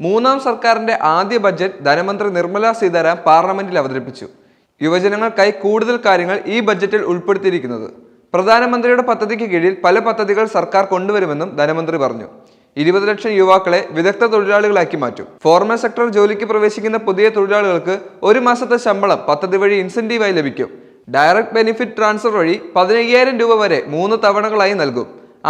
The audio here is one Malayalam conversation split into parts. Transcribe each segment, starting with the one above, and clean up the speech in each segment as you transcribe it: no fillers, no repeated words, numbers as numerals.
മൂന്നാം സർക്കാരിന്റെ ആദ്യ ബജറ്റ് ധനമന്ത്രി നിർമ്മല സീതാരാമൻ പാർലമെന്റിൽ അവതരിപ്പിച്ചു. യുവജനങ്ങൾക്കായി കൂടുതൽ കാര്യങ്ങൾ ഈ ബജറ്റിൽ ഉൾപ്പെടുത്തിയിരിക്കുന്നത്. പ്രധാനമന്ത്രിയുടെ പദ്ധതിക്ക് കീഴിൽ പല പദ്ധതികൾ സർക്കാർ കൊണ്ടുവരുമെന്നും ധനമന്ത്രി പറഞ്ഞു. 20 ലക്ഷം യുവാക്കളെ വിദഗ്ധ തൊഴിലാളികളാക്കി മാറ്റും. ഫോർമൽ സെക്ടർ ജോലിക്ക് പ്രവേശിക്കുന്ന പുതിയ തൊഴിലാളികൾക്ക് ഒരു മാസത്തെ ശമ്പളം പദ്ധതി വഴി ഇൻസെന്റീവായി ലഭിക്കും. ഡയറക്ട് ബെനിഫിറ്റ് ട്രാൻസ്ഫർ വഴി 15,000 രൂപ വരെ 3 തവണകളായി നൽകും.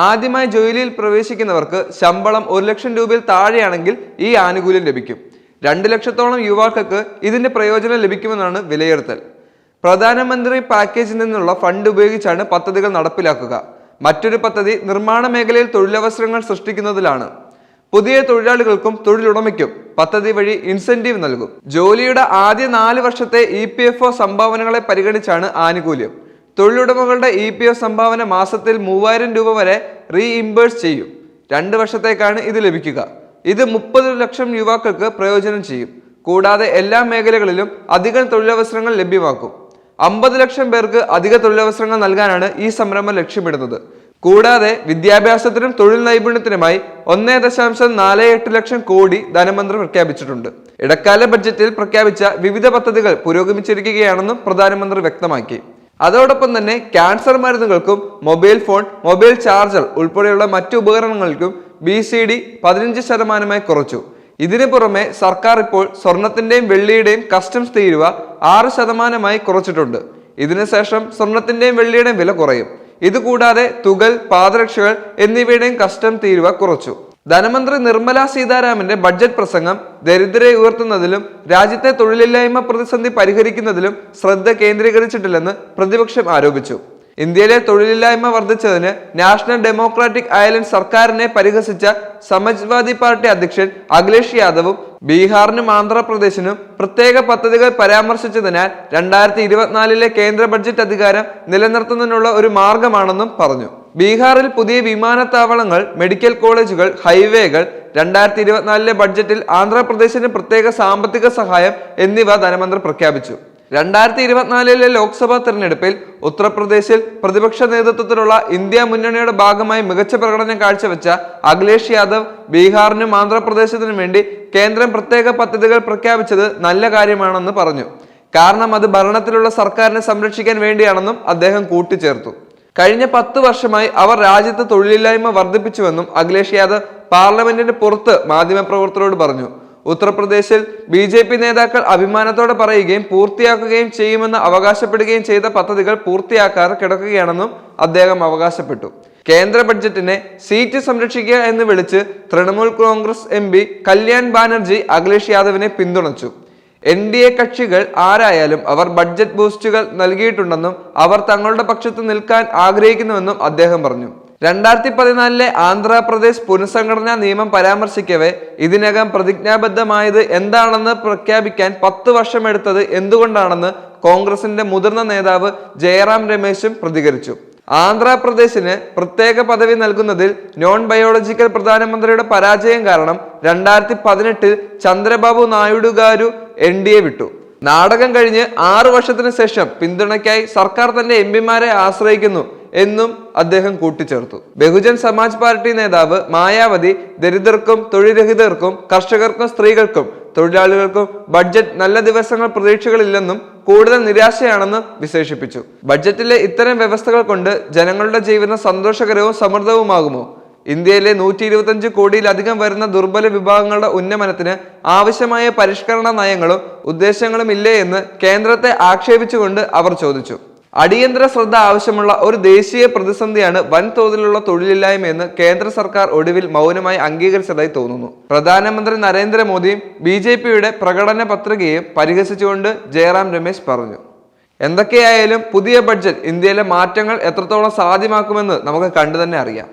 ആദ്യമായി ജോലിയിൽ പ്രവേശിക്കുന്നവർക്ക് ശമ്പളം 1 ലക്ഷം രൂപയിൽ താഴെയാണെങ്കിൽ ഈ ആനുകൂല്യം ലഭിക്കും. 2 ലക്ഷത്തോളം യുവാക്കൾക്ക് ഇതിന്റെ പ്രയോജനം ലഭിക്കുമെന്നാണ് വിലയിരുത്തൽ. പ്രധാനമന്ത്രി പാക്കേജിൽ നിന്നുള്ള ഫണ്ട് ഉപയോഗിച്ചാണ് പദ്ധതികൾ നടപ്പിലാക്കുക. മറ്റൊരു പദ്ധതി നിർമ്മാണ മേഖലയിൽ തൊഴിലവസരങ്ങൾ സൃഷ്ടിക്കുന്നതിലാണ്. പുതിയ തൊഴിലാളികൾക്കും തൊഴിലുടമയ്ക്കും പദ്ധതി വഴി ഇൻസെന്റീവ് നൽകും. ജോലിയുടെ ആദ്യ 4 വർഷത്തെ EPFO സംഭാവനകളെ പരിഗണിച്ചാണ് ആനുകൂല്യം. തൊഴിലുടമകളുടെ EPF സംഭാവന മാസത്തിൽ 3000 രൂപ വരെ റീഇംബേഴ്സ് ചെയ്യും. 2 വർഷത്തേക്കാണ് ഇത് ലഭിക്കുക. ഇത് 30 ലക്ഷം യുവാക്കൾക്ക് പ്രയോജനം ചെയ്യും. കൂടാതെ എല്ലാ മേഖലകളിലും അധിക തൊഴിലവസരങ്ങൾ ലഭ്യമാക്കും. 50 ലക്ഷം പേർക്ക് അധിക തൊഴിലവസരങ്ങൾ നൽകാനാണ് ഈ സംരംഭം ലക്ഷ്യമിടുന്നത്. കൂടാതെ വിദ്യാഭ്യാസത്തിനും തൊഴിൽ നൈപുണ്യത്തിനുമായി 1.48 ലക്ഷം കോടി ധനമന്ത്രി പ്രഖ്യാപിച്ചിട്ടുണ്ട്. ഇടക്കാല ബഡ്ജറ്റിൽ പ്രഖ്യാപിച്ച വിവിധ പദ്ധതികൾ പുരോഗമിച്ചിരിക്കുകയാണെന്നും പ്രധാനമന്ത്രി വ്യക്തമാക്കി. അതോടൊപ്പം തന്നെ ക്യാൻസർ മരുന്നുകൾക്കും മൊബൈൽ ഫോൺ, മൊബൈൽ ചാർജർ ഉൾപ്പെടെയുള്ള മറ്റു ഉപകരണങ്ങൾക്കും BCD 15% കുറച്ചു. ഇതിനു പുറമെ സർക്കാർ ഇപ്പോൾ സ്വർണത്തിന്റെയും വെള്ളിയുടെയും കസ്റ്റംസ് തീരുവ 6% കുറച്ചിട്ടുണ്ട്. ഇതിനുശേഷം സ്വർണത്തിന്റെയും വെള്ളിയുടെയും വില കുറയും. ഇതുകൂടാതെ തുകൽ, പാദരക്ഷകൾ എന്നിവയുടെയും കസ്റ്റം തീരുവ കുറച്ചു. ധനമന്ത്രി നിർമ്മല സീതാരാമന്റെ ബഡ്ജറ്റ് പ്രസംഗം ദരിദ്രരെ ഉയർത്തുന്നതിലും രാജ്യത്തെ തൊഴിലില്ലായ്മ പ്രതിസന്ധി പരിഹരിക്കുന്നതിലും ശ്രദ്ധ കേന്ദ്രീകരിച്ചിട്ടില്ലെന്ന് പ്രതിപക്ഷം ആരോപിച്ചു. ഇന്ത്യയിലെ തൊഴിലില്ലായ്മ വർദ്ധിച്ചതിന് നാഷണൽ ഡെമോക്രാറ്റിക് അലയൻസ് സർക്കാരിനെ പരിഹസിച്ച സമാജ്വാദി പാർട്ടി അധ്യക്ഷൻ അഖിലേഷ് യാദവും ബീഹാറിനും ആന്ധ്രാപ്രദേശിനും പ്രത്യേക പദ്ധതികൾ പരാമർശിച്ചതിനാൽ 2024 കേന്ദ്ര ബഡ്ജറ്റ് അധികാരം നിലനിർത്തുന്നതിനുള്ള ഒരു മാർഗമാണെന്നും പറഞ്ഞു. ബീഹാറിൽ പുതിയ വിമാനത്താവളങ്ങൾ, മെഡിക്കൽ കോളേജുകൾ, ഹൈവേകൾ, 2024 ബഡ്ജറ്റിൽ ആന്ധ്രാപ്രദേശിന് പ്രത്യേക സാമ്പത്തിക സഹായം എന്നിവ ധനമന്ത്രി പ്രഖ്യാപിച്ചു. 2024 ലോക്സഭാ തെരഞ്ഞെടുപ്പിൽ ഉത്തർപ്രദേശിൽ പ്രതിപക്ഷ നേതൃത്വത്തിലുള്ള ഇന്ത്യ മുന്നണിയുടെ ഭാഗമായി മികച്ച പ്രകടനം കാഴ്ചവെച്ച അഖിലേഷ് യാദവ് ബീഹാറിനും ആന്ധ്രാപ്രദേശിനും വേണ്ടി കേന്ദ്രം പ്രത്യേക പദ്ധതികൾ പ്രഖ്യാപിച്ചത് നല്ല കാര്യമാണെന്ന് പറഞ്ഞു. കാരണം അത് ഭരണത്തിലുള്ള സർക്കാരിനെ സംരക്ഷിക്കാൻ വേണ്ടിയാണെന്നും അദ്ദേഹം കൂട്ടിച്ചേർത്തു. കഴിഞ്ഞ 10 വർഷമായി അവർ രാജ്യത്ത് തൊഴിലില്ലായ്മ വർദ്ധിപ്പിച്ചുവെന്നും അഖിലേഷ് യാദവ് പാർലമെന്റിന് പുറത്ത് മാധ്യമപ്രവർത്തകരോട് പറഞ്ഞു. ഉത്തർപ്രദേശിൽ BJP നേതാക്കൾ അഭിമാനത്തോടെ പറയുകയും പൂർത്തിയാക്കുകയും ചെയ്യുമെന്ന് അവകാശപ്പെടുകയും ചെയ്ത പദ്ധതികൾ പൂർത്തിയാക്കാതെ കിടക്കുകയാണെന്നും അദ്ദേഹം അവകാശപ്പെട്ടു. കേന്ദ്ര ബഡ്ജറ്റിനെ സീറ്റ് സംരക്ഷിക്കുക എന്ന് വിളിച്ച് തൃണമൂൽ കോൺഗ്രസ് MP കല്യാൺ ബാനർജി അഖിലേഷ് യാദവിനെ പിന്തുണച്ചു. NDA കക്ഷികൾ ആരായാലും അവർ ബഡ്ജറ്റ് ബൂസ്റ്റുകൾ നൽകിയിട്ടുണ്ടെന്നും അവർ തങ്ങളുടെ പക്ഷത്ത് നിൽക്കാൻ ആഗ്രഹിക്കുന്നുവെന്നും അദ്ദേഹം പറഞ്ഞു. 2014 ആന്ധ്രാപ്രദേശ് പുനഃസംഘടനാ നിയമം പരാമർശിക്കവേ ഇതിനകം പ്രതിജ്ഞാബദ്ധമായത് എന്താണെന്ന് പ്രഖ്യാപിക്കാൻ 10 വർഷമെടുത്തത് എന്തുകൊണ്ടാണെന്ന് കോൺഗ്രസിന്റെ മുതിർന്ന നേതാവ് ജയറാം രമേശും പ്രതികരിച്ചു. ആന്ധ്രാപ്രദേശിന് പ്രത്യേക പദവി നൽകുന്നതിൽ നോൺ ബയോളജിക്കൽ പ്രധാനമന്ത്രിയുടെ പരാജയം കാരണം 2018 ചന്ദ്രബാബു നായിഡു ഗാരു NDA വിട്ടു. നാടകം കഴിഞ്ഞ് 6 വർഷത്തിന് ശേഷം പിന്തുണയ്ക്കായി സർക്കാർ തന്റെ MPമാരെ ആശ്രയിക്കുന്നു എന്നും അദ്ദേഹം കൂട്ടിച്ചേർത്തു. ബഹുജൻ സമാജ് പാർട്ടി നേതാവ് മായാവതി ദരിദ്രർക്കും തൊഴിൽരഹിതർക്കും കർഷകർക്കും സ്ത്രീകൾക്കും തൊഴിലാളികൾക്കും ബഡ്ജറ്റ് നല്ല ദിവസങ്ങൾ പ്രതീക്ഷകളില്ലെന്നും കൂടുതൽ നിരാശയാണെന്നും വിശേഷിപ്പിച്ചു. ബഡ്ജറ്റിലെ ഇത്തരം വ്യവസ്ഥകൾ കൊണ്ട് ജനങ്ങളുടെ ജീവിതം സന്തോഷകരവും സമൃദ്ധവുമാകുമോ? ഇന്ത്യയിലെ 125 കോടിയിലധികം വരുന്ന ദുർബല വിഭാഗങ്ങളുടെ ഉന്നമനത്തിന് ആവശ്യമായ പരിഷ്കരണ നയങ്ങളും ഉദ്ദേശങ്ങളും ഇല്ലേ എന്ന് കേന്ദ്രത്തെ ആക്ഷേപിച്ചുകൊണ്ട് അവർ ചോദിച്ചു. അടിയന്തര ശ്രദ്ധ ആവശ്യമുള്ള ഒരു ദേശീയ പ്രതിസന്ധിയാണ് വൻതോതിലുള്ള തൊഴിലില്ലായ്മയെന്ന് കേന്ദ്ര സർക്കാർ ഒടുവിൽ മൗനമായി അംഗീകരിച്ചതായി തോന്നുന്നു. പ്രധാനമന്ത്രി നരേന്ദ്രമോദിയും BJPയുടെ പ്രകടന പത്രികയും പരിഹസിച്ചുകൊണ്ട് ജയറാം രമേശ് പറഞ്ഞു. എന്തൊക്കെയായാലും പുതിയ ബഡ്ജറ്റ് ഇന്ത്യയിലെ മാറ്റങ്ങൾ എത്രത്തോളം സാധ്യമാക്കുമെന്ന് നമുക്ക് കണ്ടു തന്നെ അറിയാം.